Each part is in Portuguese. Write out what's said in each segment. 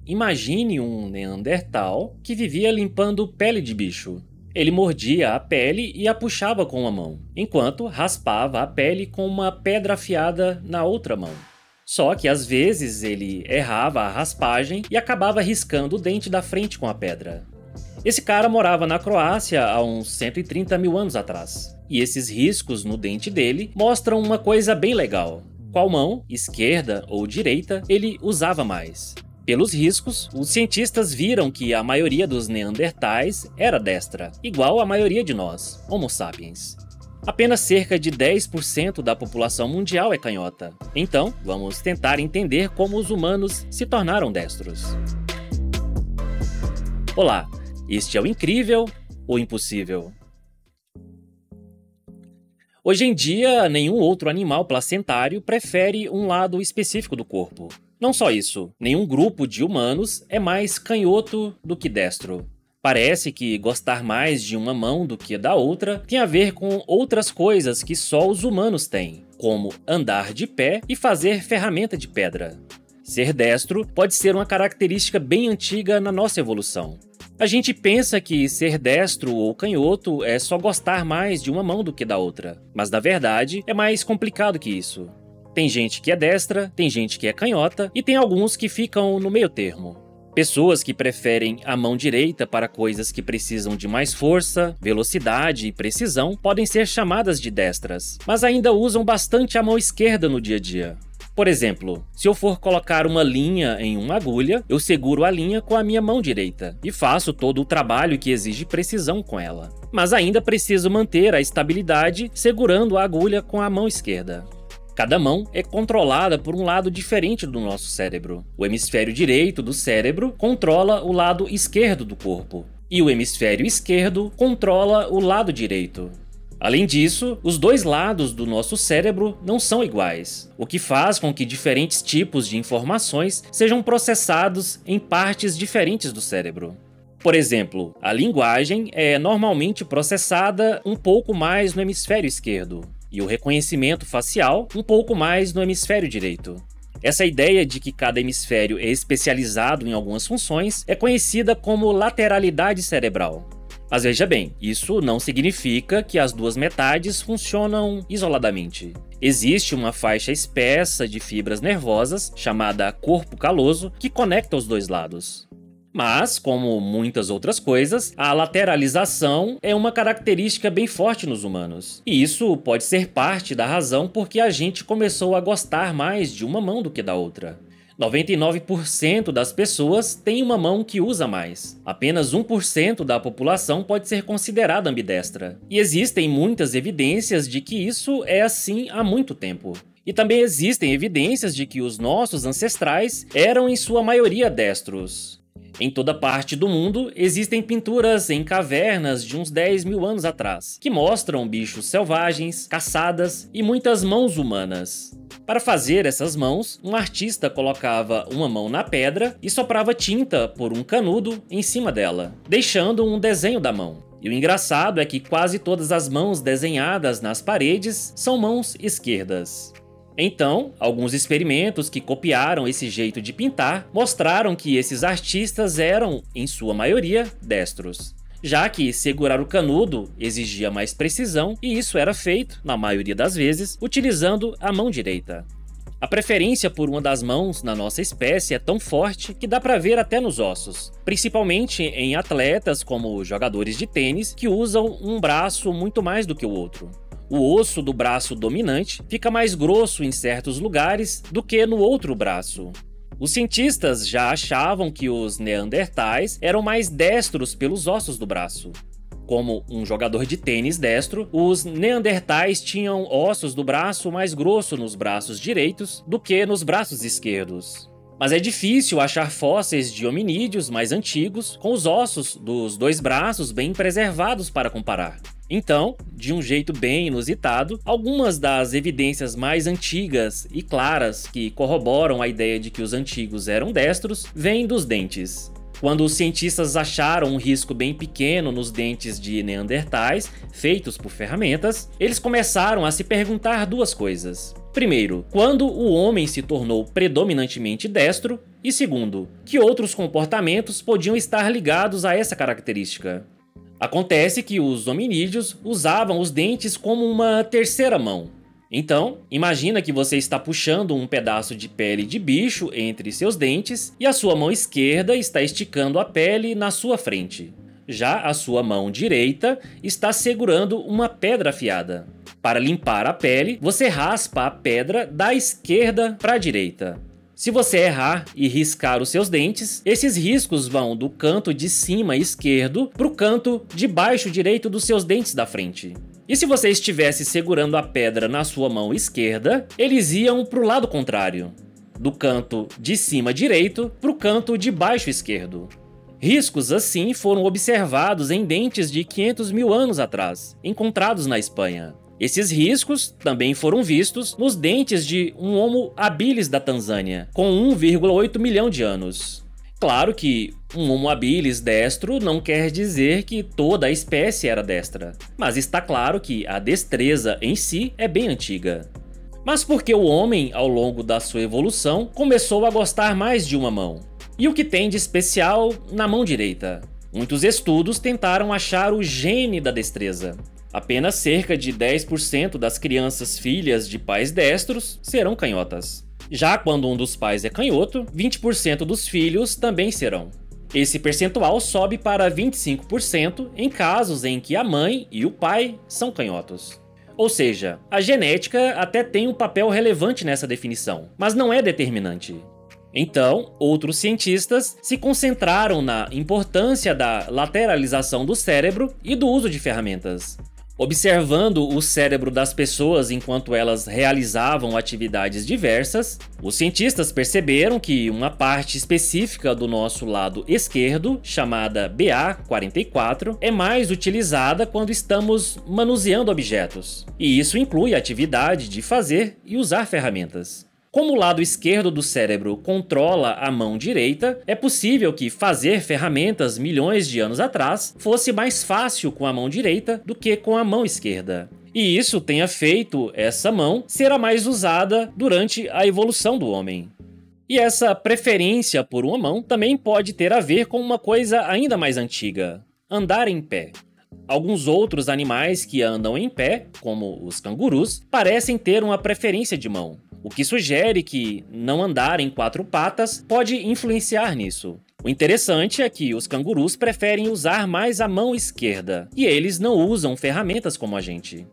Imagine um Neandertal que vivia limpando pele de bicho. Ele mordia a pele e a puxava com uma mão, enquanto raspava a pele com uma pedra afiada na outra mão. Só que às vezes ele errava a raspagem e acabava riscando o dente da frente com a pedra. Esse cara morava na Croácia há uns 130 mil anos atrás. E esses riscos no dente dele mostram uma coisa bem legal. Qual mão, esquerda ou direita, ele usava mais? Pelos riscos, os cientistas viram que a maioria dos neandertais era destra, igual a maioria de nós, Homo sapiens. Apenas cerca de 10% da população mundial é canhota. Então, vamos tentar entender como os humanos se tornaram destros. Olá, este é o Incrível ou Impossível. Hoje em dia, nenhum outro animal placentário prefere um lado específico do corpo. Não só isso, nenhum grupo de humanos é mais canhoto do que destro. Parece que gostar mais de uma mão do que da outra tem a ver com outras coisas que só os humanos têm, como andar de pé e fazer ferramenta de pedra. Ser destro pode ser uma característica bem antiga na nossa evolução. A gente pensa que ser destro ou canhoto é só gostar mais de uma mão do que da outra, mas na verdade é mais complicado que isso. Tem gente que é destra, tem gente que é canhota e tem alguns que ficam no meio termo. Pessoas que preferem a mão direita para coisas que precisam de mais força, velocidade e precisão podem ser chamadas de destras, mas ainda usam bastante a mão esquerda no dia a dia. Por exemplo, se eu for colocar uma linha em uma agulha, eu seguro a linha com a minha mão direita e faço todo o trabalho que exige precisão com ela. Mas ainda preciso manter a estabilidade segurando a agulha com a mão esquerda. Cada mão é controlada por um lado diferente do nosso cérebro. O hemisfério direito do cérebro controla o lado esquerdo do corpo, e o hemisfério esquerdo controla o lado direito. Além disso, os dois lados do nosso cérebro não são iguais, o que faz com que diferentes tipos de informações sejam processados em partes diferentes do cérebro. Por exemplo, a linguagem é normalmente processada um pouco mais no hemisfério esquerdo, e o reconhecimento facial um pouco mais no hemisfério direito. Essa ideia de que cada hemisfério é especializado em algumas funções é conhecida como lateralidade cerebral. Mas veja bem, isso não significa que as duas metades funcionam isoladamente. Existe uma faixa espessa de fibras nervosas, chamada corpo caloso, que conecta os dois lados. Mas, como muitas outras coisas, a lateralização é uma característica bem forte nos humanos. E isso pode ser parte da razão por que a gente começou a gostar mais de uma mão do que da outra. 99% das pessoas tem uma mão que usa mais. Apenas 1% da população pode ser considerada ambidestra. E existem muitas evidências de que isso é assim há muito tempo. E também existem evidências de que os nossos ancestrais eram em sua maioria destros. Em toda parte do mundo, existem pinturas em cavernas de uns 10 mil anos atrás, que mostram bichos selvagens, caçadas e muitas mãos humanas. Para fazer essas mãos, um artista colocava uma mão na pedra e soprava tinta por um canudo em cima dela, deixando um desenho da mão. E o engraçado é que quase todas as mãos desenhadas nas paredes são mãos esquerdas. Então, alguns experimentos que copiaram esse jeito de pintar mostraram que esses artistas eram, em sua maioria, destros, já que segurar o canudo exigia mais precisão e isso era feito, na maioria das vezes, utilizando a mão direita. A preferência por uma das mãos na nossa espécie é tão forte que dá para ver até nos ossos, principalmente em atletas como jogadores de tênis que usam um braço muito mais do que o outro. O osso do braço dominante fica mais grosso em certos lugares do que no outro braço. Os cientistas já achavam que os neandertais eram mais destros pelos ossos do braço. Como um jogador de tênis destro, os neandertais tinham ossos do braço mais grosso nos braços direitos do que nos braços esquerdos. Mas é difícil achar fósseis de hominídeos mais antigos com os ossos dos dois braços bem preservados para comparar. Então, de um jeito bem inusitado, algumas das evidências mais antigas e claras que corroboram a ideia de que os antigos eram destros vêm dos dentes. Quando os cientistas acharam um risco bem pequeno nos dentes de neandertais, feitos por ferramentas, eles começaram a se perguntar duas coisas. Primeiro, quando o homem se tornou predominantemente destro, e segundo, que outros comportamentos podiam estar ligados a essa característica. Acontece que os hominídeos usavam os dentes como uma terceira mão. Então, imagina que você está puxando um pedaço de pele de bicho entre seus dentes e a sua mão esquerda está esticando a pele na sua frente. Já a sua mão direita está segurando uma pedra afiada. Para limpar a pele, você raspa a pedra da esquerda para a direita. Se você errar e riscar os seus dentes, esses riscos vão do canto de cima esquerdo para o canto de baixo direito dos seus dentes da frente. E se você estivesse segurando a pedra na sua mão esquerda, eles iam para o lado contrário, do canto de cima direito para o canto de baixo esquerdo. Riscos assim foram observados em dentes de 500 mil anos atrás, encontrados na Espanha. Esses riscos também foram vistos nos dentes de um Homo habilis da Tanzânia, com 1,8 milhão de anos. Claro que um Homo habilis destro não quer dizer que toda a espécie era destra, mas está claro que a destreza em si é bem antiga. Mas por que o homem, ao longo da sua evolução, começou a gostar mais de uma mão? E o que tem de especial na mão direita? Muitos estudos tentaram achar o gene da destreza. Apenas cerca de 10% das crianças filhas de pais destros serão canhotas. Já quando um dos pais é canhoto, 20% dos filhos também serão. Esse percentual sobe para 25% em casos em que a mãe e o pai são canhotos. Ou seja, a genética até tem um papel relevante nessa definição, mas não é determinante. Então, outros cientistas se concentraram na importância da lateralização do cérebro e do uso de ferramentas. Observando o cérebro das pessoas enquanto elas realizavam atividades diversas, os cientistas perceberam que uma parte específica do nosso lado esquerdo, chamada BA44, é mais utilizada quando estamos manuseando objetos. E isso inclui a atividade de fazer e usar ferramentas. Como o lado esquerdo do cérebro controla a mão direita, é possível que fazer ferramentas milhões de anos atrás fosse mais fácil com a mão direita do que com a mão esquerda. E isso tenha feito essa mão ser a mais usada durante a evolução do homem. E essa preferência por uma mão também pode ter a ver com uma coisa ainda mais antiga: andar em pé. Alguns outros animais que andam em pé, como os cangurus, parecem ter uma preferência de mão, o que sugere que não andar em quatro patas pode influenciar nisso. O interessante é que os cangurus preferem usar mais a mão esquerda, e eles não usam ferramentas como a gente.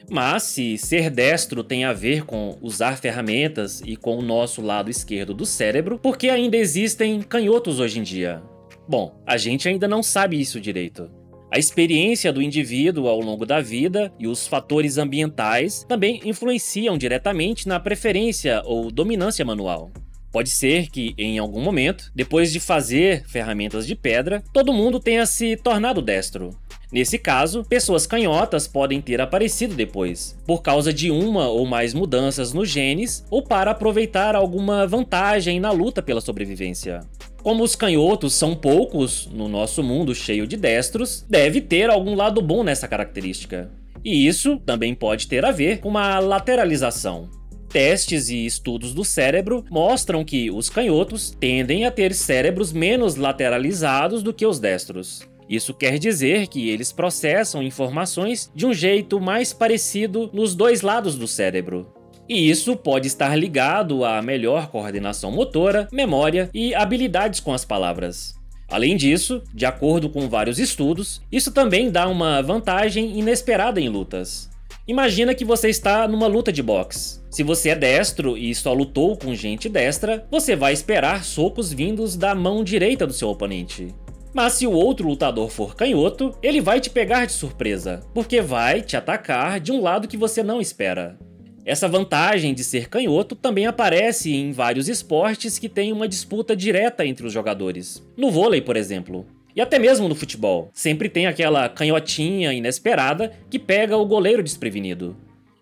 Mas se ser destro tem a ver com usar ferramentas e com o nosso lado esquerdo do cérebro, por que ainda existem canhotos hoje em dia? Bom, a gente ainda não sabe isso direito. A experiência do indivíduo ao longo da vida e os fatores ambientais também influenciam diretamente na preferência ou dominância manual. Pode ser que, em algum momento, depois de fazer ferramentas de pedra, todo mundo tenha se tornado destro. Nesse caso, pessoas canhotas podem ter aparecido depois, por causa de uma ou mais mudanças nos genes ou para aproveitar alguma vantagem na luta pela sobrevivência. Como os canhotos são poucos no nosso mundo cheio de destros, deve ter algum lado bom nessa característica. E isso também pode ter a ver com uma lateralização. Testes e estudos do cérebro mostram que os canhotos tendem a ter cérebros menos lateralizados do que os destros. Isso quer dizer que eles processam informações de um jeito mais parecido nos dois lados do cérebro. E isso pode estar ligado à melhor coordenação motora, memória e habilidades com as palavras. Além disso, de acordo com vários estudos, isso também dá uma vantagem inesperada em lutas. Imagina que você está numa luta de boxe. Se você é destro e só lutou com gente destra, você vai esperar socos vindos da mão direita do seu oponente. Mas se o outro lutador for canhoto, ele vai te pegar de surpresa, porque vai te atacar de um lado que você não espera. Essa vantagem de ser canhoto também aparece em vários esportes que têm uma disputa direta entre os jogadores. No vôlei, por exemplo. E até mesmo no futebol. Sempre tem aquela canhotinha inesperada que pega o goleiro desprevenido.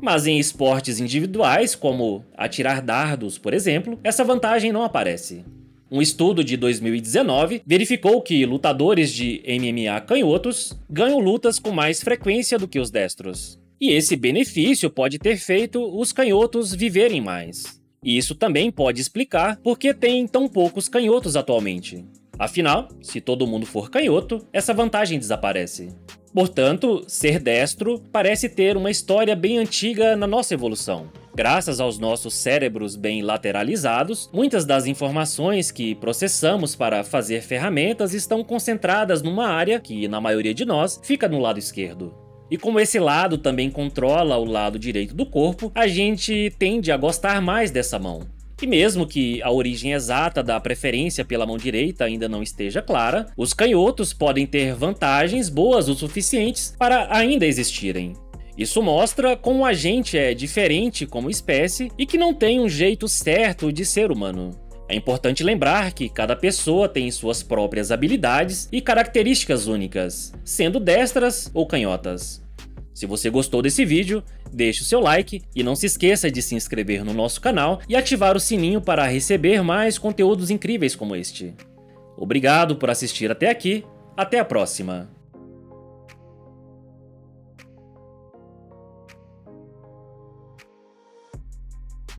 Mas em esportes individuais, como atirar dardos, por exemplo, essa vantagem não aparece. Um estudo de 2019 verificou que lutadores de MMA canhotos ganham lutas com mais frequência do que os destros. E esse benefício pode ter feito os canhotos viverem mais. E isso também pode explicar por que tem tão poucos canhotos atualmente. Afinal, se todo mundo for canhoto, essa vantagem desaparece. Portanto, ser destro parece ter uma história bem antiga na nossa evolução. Graças aos nossos cérebros bem lateralizados, muitas das informações que processamos para fazer ferramentas estão concentradas numa área que, na maioria de nós, fica no lado esquerdo. E como esse lado também controla o lado direito do corpo, a gente tende a gostar mais dessa mão. E mesmo que a origem exata da preferência pela mão direita ainda não esteja clara, os canhotos podem ter vantagens boas o suficientes para ainda existirem. Isso mostra como a gente é diferente como espécie e que não tem um jeito certo de ser humano. É importante lembrar que cada pessoa tem suas próprias habilidades e características únicas, sendo destras ou canhotas. Se você gostou desse vídeo, deixe o seu like e não se esqueça de se inscrever no nosso canal e ativar o sininho para receber mais conteúdos incríveis como este. Obrigado por assistir até aqui, até a próxima!